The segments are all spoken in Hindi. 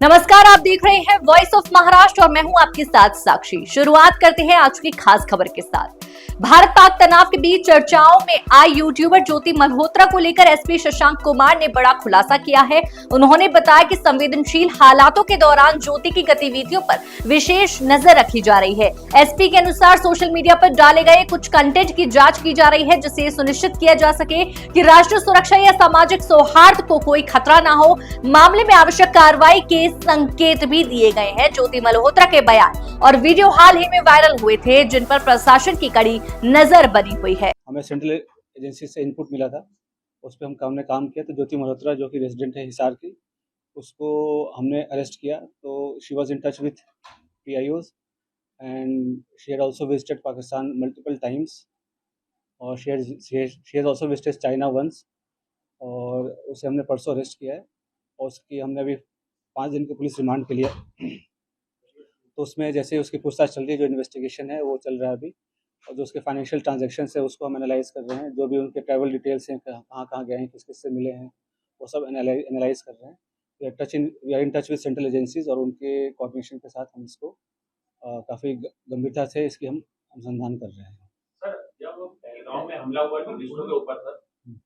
नमस्कार, आप देख रहे हैं वॉइस ऑफ महाराष्ट्र और मैं हूं आपके साथ साक्षी। शुरुआत करते हैं आज की खास खबर के साथ। भारत पाक तनाव के बीच चर्चाओं में आई यूट्यूबर ज्योति मल्होत्रा को लेकर एसपी शशांक कुमार ने बड़ा खुलासा किया है। उन्होंने बताया कि संवेदनशील हालातों के दौरान ज्योति की गतिविधियों पर विशेष नजर रखी जा रही है। एसपी के अनुसार सोशल मीडिया पर डाले गए कुछ कंटेंट की जांच की जा रही है, जिससे सुनिश्चित किया जा सके कि राष्ट्रीय सुरक्षा या सामाजिक सौहार्द को कोई खतरा न हो। मामले में आवश्यक कार्रवाई के संकेत भी दिए गए हैं। ज्योति मल्होत्रा के बयान और वीडियो हाल ही में वायरल हुए थे, जिन पर प्रशासन की कड़ी नजर बनी हुई है। हमें सेंट्रल एजेंसी से इनपुट मिला था, उस पर हमने काम किया। तो ज्योति मल्होत्रा जो कि रेजिडेंट है हिसार की, उसको हमने अरेस्ट किया। तो she was in touch with PIOs and she had also visited Pakistan multiple times और she has also visited China once. और उसे हमने परसों अरेस्ट किया है और उसकी हमने अभी 5 दिन की पुलिस रिमांड के लिए। तो उसमें जैसे उसकी पूछताछ चल रही है, जो इन्वेस्टिगेशन है वो चल रहा है अभी। और जो उसके फाइनेंशियल ट्रांजैक्शन है उसको हम एनालाइज कर रहे हैं। जो भी उनके ट्रैवल डिटेल्स हैं, कहाँ कहाँ गए हैं, किस किस से मिले हैं, वो सब एनालाइज कर रहे हैं। We are in touch with central agencies और उनके कोऑर्डिनेशन के साथ हम इसको काफ़ी गंभीरता से इसकी हम अनुसंधान कर रहे हैं। सर, जब पहलगाम में हमला हुआ टूरिस्टों के ऊपर सर,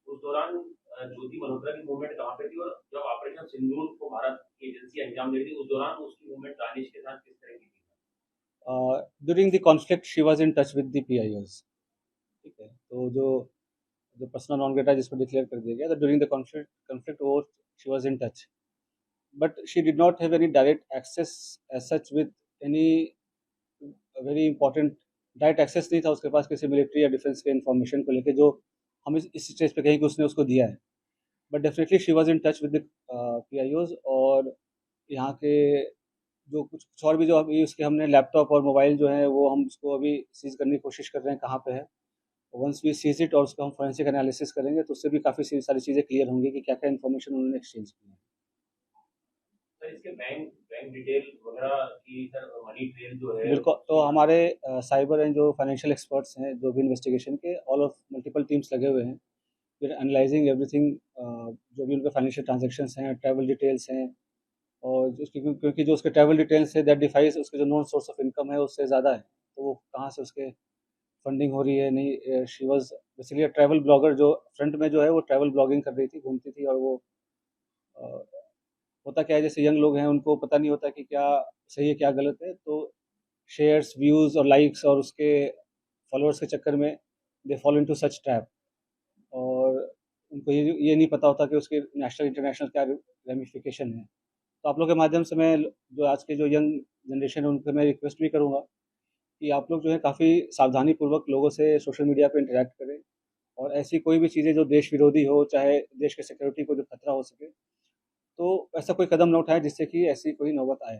उस दौरान ज्योति मल्होत्रा की मूवमेंट कहाँ पे थी, और जब ऑपरेशन सिंदूर को भारत की एजेंसी अंजाम दे रही थी उस दौरान उसकी मूवमेंट दानिश के साथ किस तरह की थी? During the conflict she was in touch with the PIOs। ठीक है, तो जो जो पर्सनल नॉन ग्रेटा जिसको डिक्लेयर कर दिया गया, तो ड्यूरिंग द कॉन्फ्लिक्ट वो she was in touch, but she did not have any direct access as such with any very important direct access नहीं था उसके पास किसी मिलिट्री या डिफेंस के इन्फॉर्मेशन को लेके, जो हम इस स्टेज पे कहीं कि उसने उसको दिया है। But definitely she was in touch with the PIOs। और यहाँ के जो कुछ और भी जो अभी उसके हमने लैपटॉप और मोबाइल जो है वो हम उसको अभी सीज करने की कोशिश कर रहे हैं कहाँ पे है। वंस वी सीज इट और उसका हम फोरेंसिक एनालिसिस करेंगे तो उससे भी काफ़ी सारी चीज़ें क्लियर होंगी कि क्या क्या इन्फॉर्मेशन उन्होंने एक्सचेंज की है। सर, इसके बैंक डिटेल वगैरह की सर मनी ट्रेल जो है बिल्कुल। तो हमारे साइबर एंड जो फाइनेंशियल एक्सपर्ट्स हैं, जो भी इन्वेस्टिगेशन के ऑल ऑफ मल्टीपल टीम्स लगे हुए हैं। फिर एनालाइजिंग एवरीथिंग, जो भी उनके फाइनेंशियल ट्रांजैक्शंस हैं, ट्रैवल डिटेल्स हैं। और क्योंकि जो उसके ट्रैवल डिटेल्स है दैट डिफाइज उसके जो नॉन सोर्स ऑफ इनकम है उससे ज़्यादा है, तो वो कहाँ से उसके फंडिंग हो रही है। नहीं, she was basically travel blogger, जो फ्रंट में जो है वो ट्रैवल ब्लॉगिंग कर रही थी, घूमती थी। और वो होता क्या है, जैसे यंग लोग हैं उनको पता नहीं होता कि क्या सही है क्या गलत है, तो शेयर्स, व्यूज़ और लाइक्स और उसके फॉलोअर्स के चक्कर में they follow into such trap. और उनको ये नहीं पता होता कि उसके नेशनल इंटरनेशनल क्या रेमिफिकेशन है। तो आप लोग के माध्यम से मैं जो आज के जो यंग जनरेशन है उनसे मैं रिक्वेस्ट भी करूँगा कि आप लोग जो है काफ़ी सावधानी पूर्वक लोगों से सोशल मीडिया पे इंटरेक्ट करें। और ऐसी कोई भी चीज़ें जो देश विरोधी हो, चाहे देश के सिक्योरिटी को जो खतरा हो सके, तो ऐसा कोई कदम न उठाएं जिससे कि ऐसी कोई नौबत आए।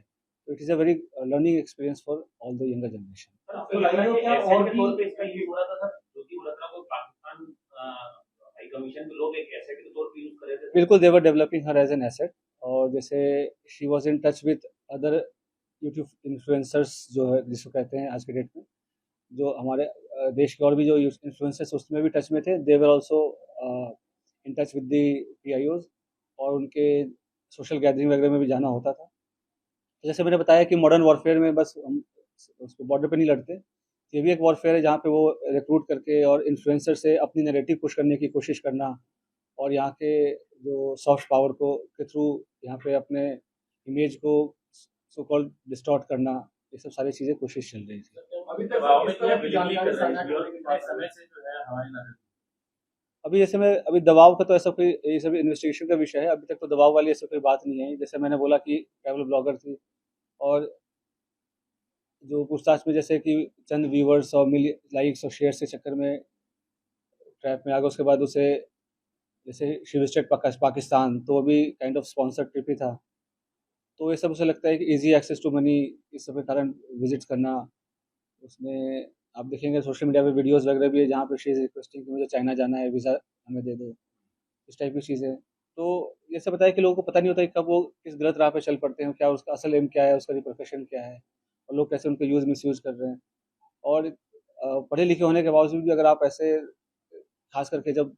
तो it is a very learning experience for all the younger generation. Sir, आपको लगा कि एसेट के तौर पे इसका यूज हो रहा था सर? ज्योति मल्होत्रा को पाकिस्तान हाई कमीशन के लोग एक एसेट के तौर पे यूज कर रहे थे? बिल्कुल, they were developing her as an asset. और जैसे she was in touch with other YouTube influencers, जो है जिसको कहते हैं आज के डेट में, जो हमारे देश के और भी जो इन्फ्लुएंसर्स उसमें भी टच में थे। They were also in touch with the PIOs और उनके सोशल गैदरिंग वगैरह में भी जाना होता था। तो जैसे मैंने बताया कि मॉडर्न वॉरफेयर में बस हम उस बॉर्डर पे नहीं लड़ते। ये भी एक वॉरफेयर है जहाँ पे वो रिक्रूट करके और इन्फ्लुएंसर से अपनी नैरेटिव पुश करने की कोशिश करना, और यहाँ के जो सॉफ्ट पावर को के थ्रू यहाँ पे अपने इमेज को सो कॉल्ड डिस्टॉर्ट करना, ये सब सारी चीज़ें कोशिश चल रही थी। अभी तक दबाव में जो है बिलीव कर रहे हैं और कितने समय से जो है हमारी नजर। अभी जैसे मैं अभी दबाव का तो ऐसा कोई, ये सब इन्वेस्टिगेशन का विषय है। अभी तक तो दबाव वाली ऐसा कोई बात नहीं है। जैसे मैंने बोला कि ट्रैवल ब्लॉगर थी, और जो पूछताछ में जैसे कि चंद व्यूवर्स और लाइक्स और शेयर के चक्कर में ट्रैप में आ गए। उसके बाद उसे जैसे शी विजिटेड पाकिस्तान, तो वो भी काइंड ऑफ स्पॉन्सर्ड ट्रिप ही था। तो ये सब उसे लगता है कि इजी एक्सेस टू मनी, इस सब के कारण विजिट करना। उसमें आप देखेंगे सोशल मीडिया पे वीडियोस वगैरह भी है जहाँ पे शी इज़ रिक्वेस्टिंग कि मुझे चाइना जाना है, वीज़ा हमें दे दो, इस टाइप की चीज़ें। तो ये सब बताया कि लोगों को पता नहीं होता कि कब वो किस गलत राह पे चल पड़ते हैं, क्या उसका असल एम क्या है, उसका रिप्रिकॉशन क्या है, और लोग कैसे उनको मिसयूज़ कर रहे हैं। और पढ़े लिखे होने के बावजूद भी अगर आप ऐसे, खास करके जब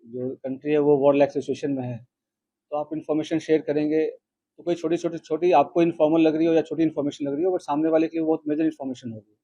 जो कंट्री है वो वॉर लाइक सिचुएशन में है, तो आप इन्फॉर्मेशन शेयर करेंगे तो कोई छोटी आपको इन्फॉर्मल लग रही हो या छोटी इन्फॉर्मेशन लग रही हो, बट सामने वाले के लिए बहुत मेजर इन्फॉर्मेशन होगी।